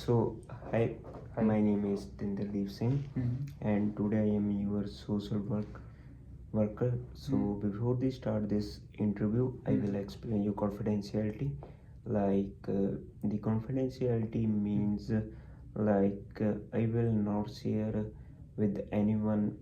So, hi, Hi. my name is Tinderdeep Singh, Mm-hmm. and today I am your social worker. So, before we start this interview, I will explain you confidentiality. The confidentiality means I will not share with anyone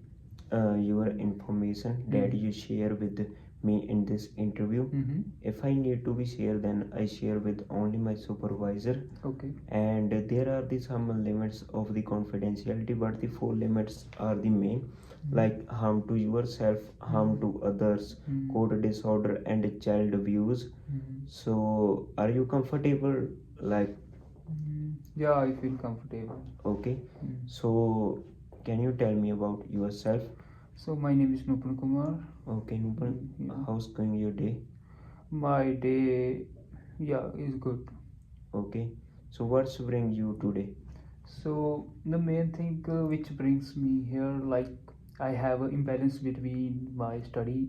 your information that you share with me in this interview. Mm-hmm. If I need to be shared, then I share with only my supervisor, Okay. and there are the some limits of the confidentiality, but the four limits are the main, like harm to yourself, harm to others, code disorder, and child abuse. So are you comfortable, like? Yeah, I feel comfortable. Okay, Mm. so can you tell me about yourself? So my name is Nupur Kumar. Okay, Nupur, Yeah. how's going your day? My day, yeah, is good. Okay, so what's bring you today? So the main thing which brings me here, like I have an imbalance between my study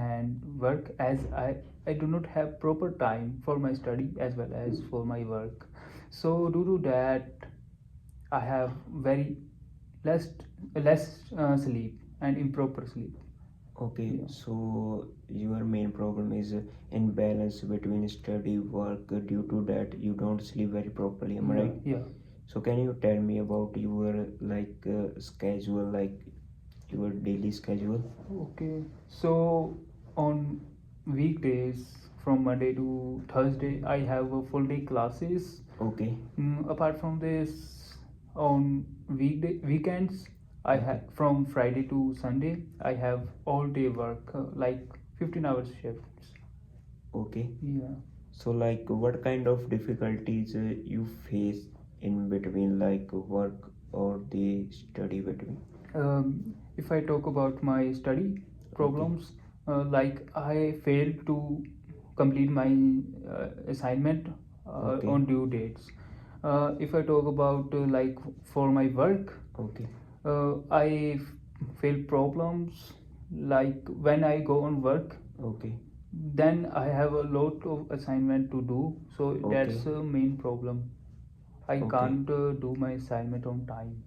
and work, as I do not have proper time for my study as well as for my work. So due to that, I have very less sleep and improper sleep. Okay, Yeah. so your main problem is imbalance between study work. Due to that, you don't sleep very properly. Am I Yeah. right? Yeah. So can you tell me about your schedule, like your daily schedule? Okay. So on weekdays from Monday to Thursday, I have a full day classes. Okay, Apart from this, on weekends, I okay, have from Friday to Sunday, I have all day work, like 15 hours shifts. okay. Yeah. So like, what kind of difficulties you face in between, like work or the study between? If I talk about my study Okay, problems, like I failed to complete my assignment okay, on due dates. If I talk about like for my work, okay, I fail problems like when I go on work, okay, then I have a lot of assignment to do. So okay, that's a main problem. I okay. can't do my assignment on time.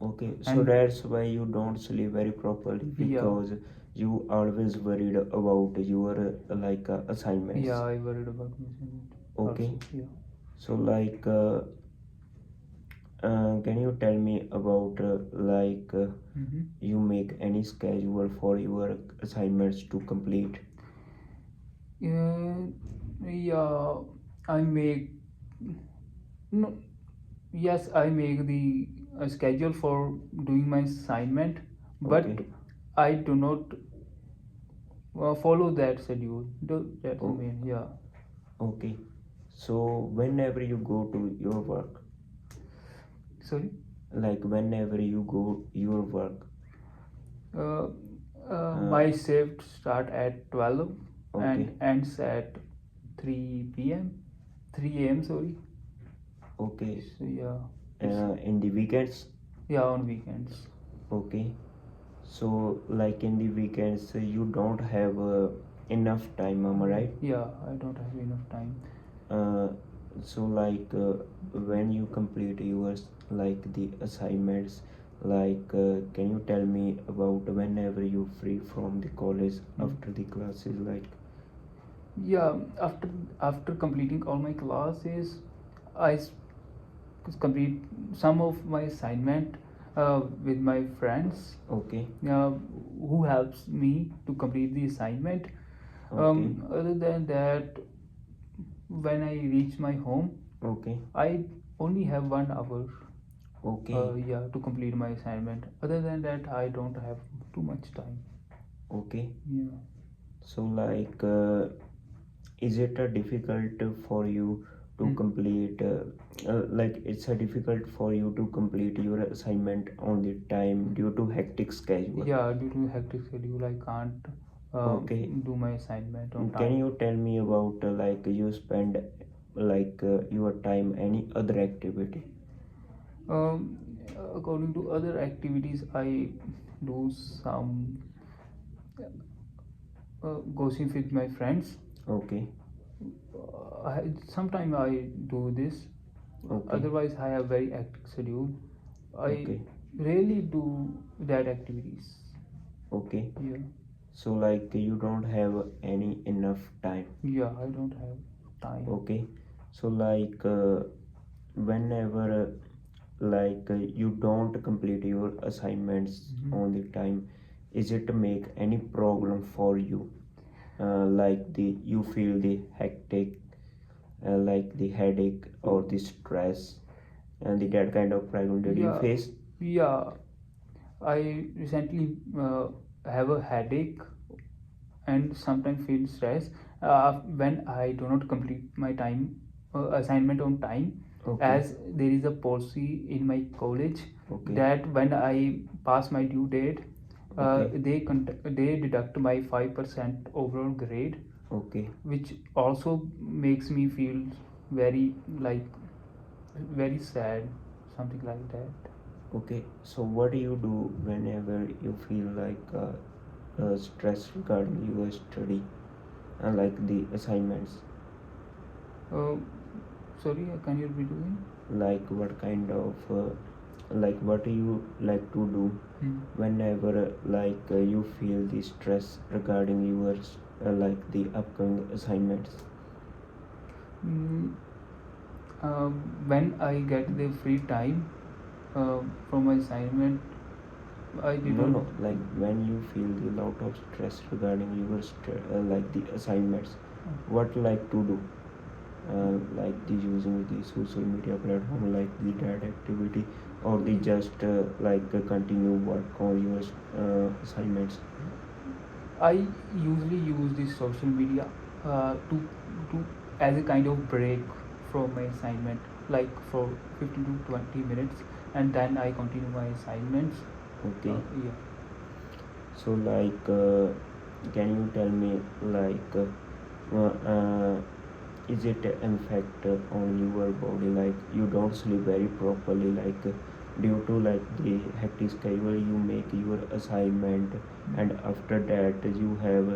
Okay, so And that's why you don't sleep very properly, yeah, because you always worried about your yeah, assignments. I worried about my assignment Okay, also. Yeah. so can you tell me about Mm-hmm. you make any schedule for your assignments to complete? Yeah, I make no. Yes, I make the schedule for doing my assignment, Okay, but I do not follow that schedule. That's the oh, main. Yeah. okay. So whenever you go to your work, Sorry. like whenever you go your work, Uh, uh, my shift start at 12 okay, and ends at 3 p.m. 3 a.m. Sorry. okay, So yeah, it's in the weekends. yeah on weekends. Okay, so like in the weekends, you don't have enough time, am I right? Yeah, I don't have enough time. Uh, so when you complete yours, like the assignments, can you tell me about whenever you free from the college after the classes, like? Yeah, after completing all my classes, I complete some of my assignment with my friends, Okay, uh, who helps me to complete the assignment. okay, Other than that, when I reach my home, okay, I only have 1 hour, okay, yeah, to complete my assignment. Other than that, I don't have too much time. okay. Yeah. So is it difficult for you to complete like it's difficult for you to complete your assignment on the time due to hectic schedule? Yeah, due to hectic schedule, I can't Okay, do my assignment on can time. you tell me about you spend your time any other activity? Um, According to other activities, I do some gossip with my friends. Okay, Sometimes I do this. Okay. Otherwise, I have very active schedule. I Okay. rarely do that activities. Okay. Yeah, So like you don't have any enough time. yeah, I don't have time. Okay. So like whenever you don't complete your assignments Mhm. on the time, is it make any problem for you? Like the you feel the hectic, like the headache or the stress, and that kind of problem did you Yeah, face? yeah. I recently have a headache and sometimes feel stress when I do not complete my time assignment on time. Okay. As there is a policy in my college Okay. that when I pass my due date, Okay. they deduct my 5% overall grade, Okay. which also makes me feel very like very sad, something like that. Okay. So what do you do whenever you feel like stress regarding your study and like the assignments? Uh, Sorry, can you repeat again? Like what kind of like what do you like to do Hmm. whenever you feel the stress regarding your like the upcoming assignments? Mm, uh, when I get the free time from my assignment, I did No, not. no, like when you feel the lot of stress regarding your like the assignments, what like to do? Like the using the social media platform like the that activity, or the just continue work on your assignments? I usually use this social media to as a kind of break from my assignment, like for 15 to 20 minutes, and then I continue my assignments. Okay. Yeah. So can you tell me like is it impact on your body, like you don't sleep very properly, like due to like the hectic schedule you make your assignment, and after that you have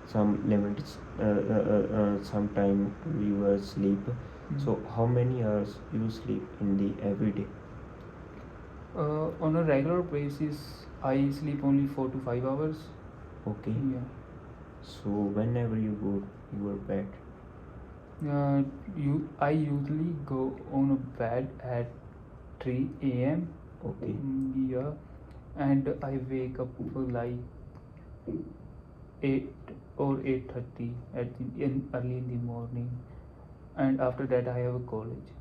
some limits some time to your sleep. So how many hours you sleep in the everyday? On a regular basis, I sleep only 4 to 5 hours. Okay. Yeah. So whenever you go your bed? I usually go on a bed at 3 a.m. Okay. Yeah, and I wake up like 8 or 8:30 early in the morning, and after that I have a college.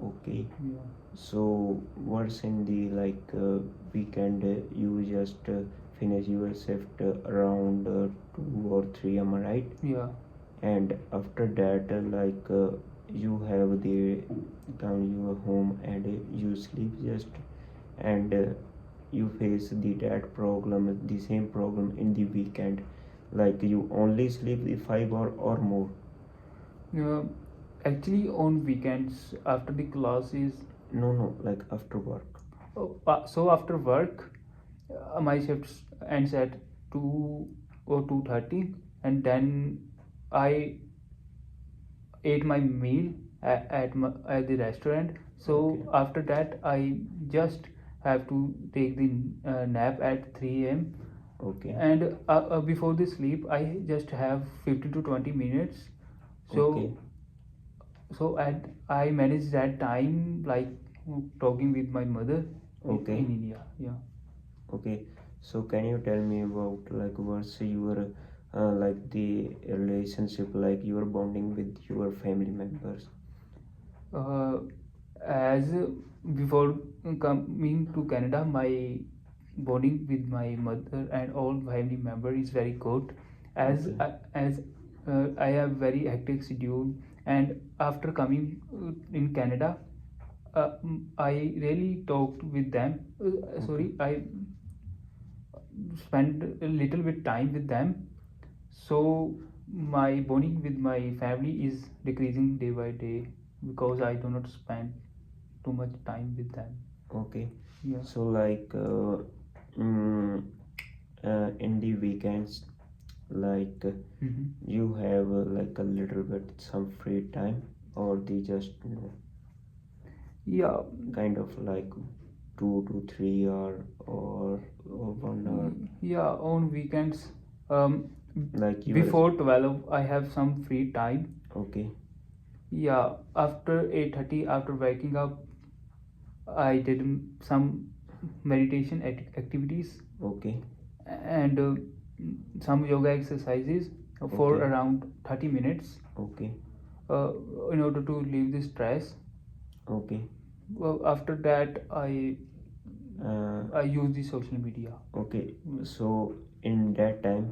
Okay. Yeah. So what's in the weekend? You just finish your shift around 2 or 3, am I right? Yeah. And after that, you have the come your home and you sleep just, and you face the that problem, the same problem in the weekend. Like you only sleep the 5 hour or more. Yeah. Actually, on weekends after the classes, No, no, like after work. so after work, my shift ends at 2 or 2:30, and then I ate my meal at the restaurant. So Okay. after that, I just have to take the nap at 3 a.m. Okay. And before the sleep, I just have 15 to 20 minutes. So Okay. I manage that time like talking with my mother Okay. in India. Yeah. Okay, so can you tell me about like what's your like the relationship, like your bonding with your family members? uh, as before coming to Canada, my bonding with my mother and all family member is very good. Okay. I have very hectic schedule, and after coming in Canada, I really talked with them. Sorry, I spend a little bit time with them. So my bonding with my family is decreasing day by day because I do not spend too much time with them. Okay. Yeah. So mm, in the weekends, Mhm. you have like a little bit some free time, or the just no? Yeah, kind of like 2 to 3 hour or 1 hour, yeah, on weekends, um, like you are. before 12, I have some free time. Okay, Yeah, after 8:30, after waking up, I did some meditation activities okay, and some yoga exercises for okay, around 30 minutes okay, uh, in order to relieve the stress. okay. Well, after that, uh, I use the social media. okay, Mm. so in that time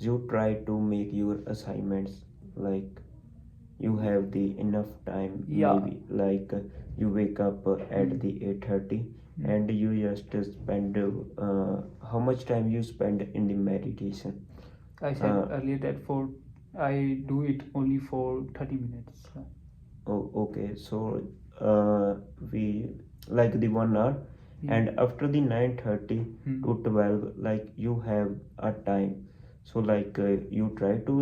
you try to make your assignments, like you have the enough time, Yeah. maybe like you wake up at Mm. the 8:30 Mm. and you just spend how much time you spend in the meditation. I said uh, earlier that for I do it only for 30 minutes. oh, okay, so uh, we like the 1 hour, Yeah. and after the 9:30 Hmm. to 12, like you have a time, so like you try to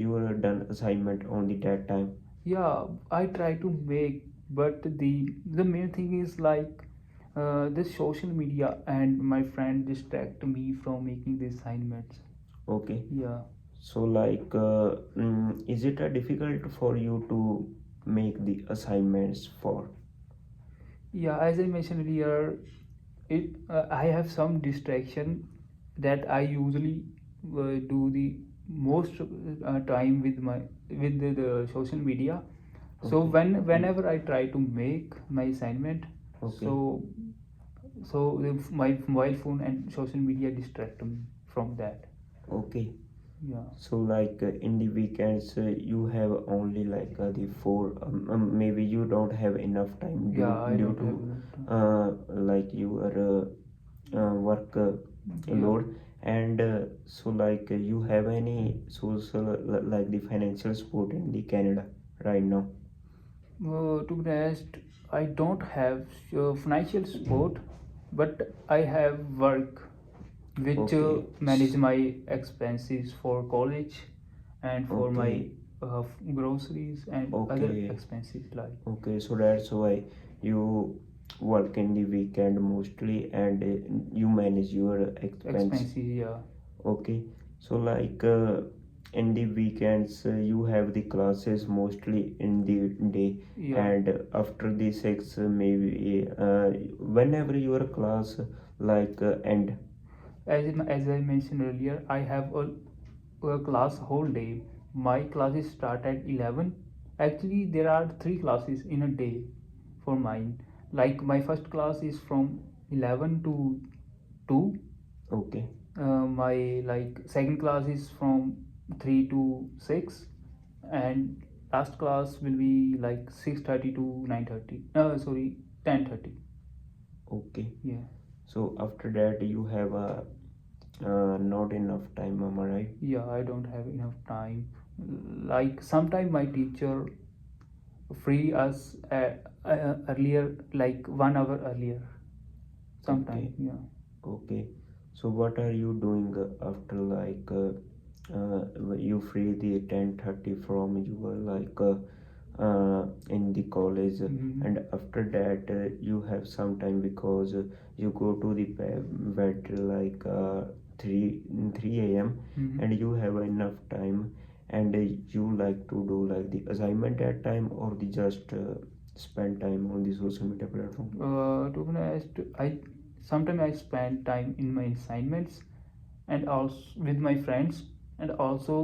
you are done assignment on the that time. Yeah, I try to make, but the main thing is like this social media and my friend distract me from making the assignments. Okay, Yeah. so like is it difficult for you to make the assignments for. Yeah, as I mentioned earlier, I have some distraction that I usually do the most time with the social media. So Okay, whenever I try to make my assignment, okay, so my mobile phone and social media distract me from that. okay. Yeah. So like in the weekends you have only like the four, maybe you don't have enough time Yeah, I due don't to have enough time. like your work Yeah. load, and so like you have any social like the financial support in the Canada right now. To be honest, I don't have financial support, but I have work which Okay, manage my expenses for college and for my okay, groceries and other okay, expenses like. okay. So that's why you work in the weekend mostly, and you manage your expense. Expenses, yeah. Okay, so like in the weekends you have the classes mostly in the day, Yeah. and after the six maybe whenever your class like end. As I mentioned earlier, I have a class whole day. My classes start at 11. Actually, there are three classes in a day for mine. Like my first class is from 11 to 2. Okay, My like second class is from 3 to 6, and last class will be like 6:30 to 9:30. Sorry, 10:30. okay. Yeah. So after that you have a not enough time, am I right? Yeah, I don't have enough time. Like sometime my teacher free us earlier, like 1 hour earlier. Okay, Sometime, yeah. okay. So what are you doing after like you free the 10:30 from your like in the college, Mhm. and after that you have some time because you go to the bed like 3 3 a.m. Mhm. and you have enough time, and you like to do like the assignment at time, or the just spend time on the social media platform. To be honest, I sometimes I spend time in my assignments and also with my friends, and also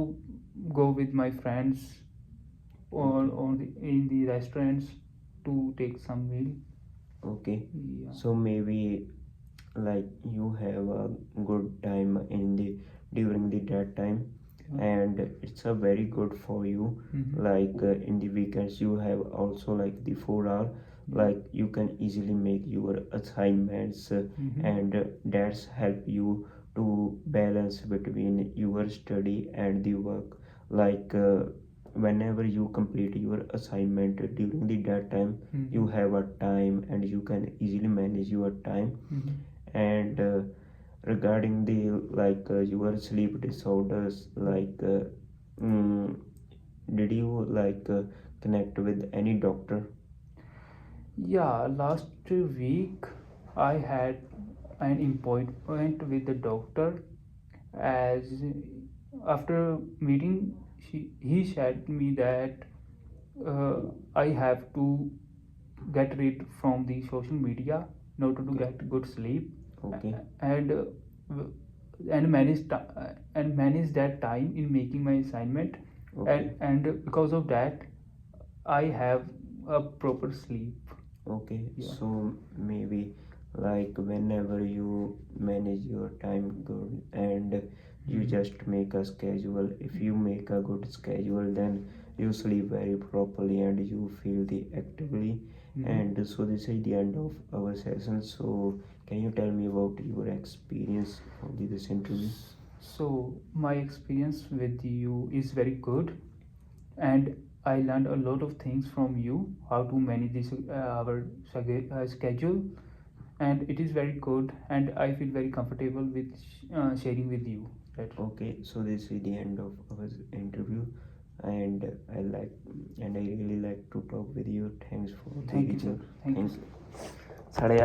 go with my friends or Okay, on in the restaurants to take some meal. okay. Yeah. So maybe like you have a good time in the during the that time, Yeah. and it's a very good for you. Mhm. Like in the weekends you have also like the 4 hour, Yeah. like you can easily make your assignments, Mhm. and that's help you to balance between your study and the work. Like whenever you complete your assignment during the that time, you Mhm. have a time and you can easily manage your time. Mhm. And regarding the like your sleep disorders, like mm, did you like connect with any doctor? Yeah, last week I had an appointment with the doctor. As after meeting, he said me that uh, I have to get rid from the social media in order to Okay. get good sleep Okay. and w- and manage that time in making my assignment, Okay. and because of that I have a proper sleep. Okay, Yeah. so maybe like whenever you manage your time good and you Mhm. just make a schedule, if you make a good schedule, then you sleep very properly and you feel the actively. Mhm. And so this is the end of our session. So can you tell me about your experience of this interview? So my experience with you is very good, and I learned a lot of things from you, how to manage this our schedule, and it is very good, and I feel very comfortable with sharing with you. Right. Okay, so this is the end of our interview, and I like and I really like to talk with you. Thanks for the Thank you, sir. reaching. Thank you, Thank sir. साढ़े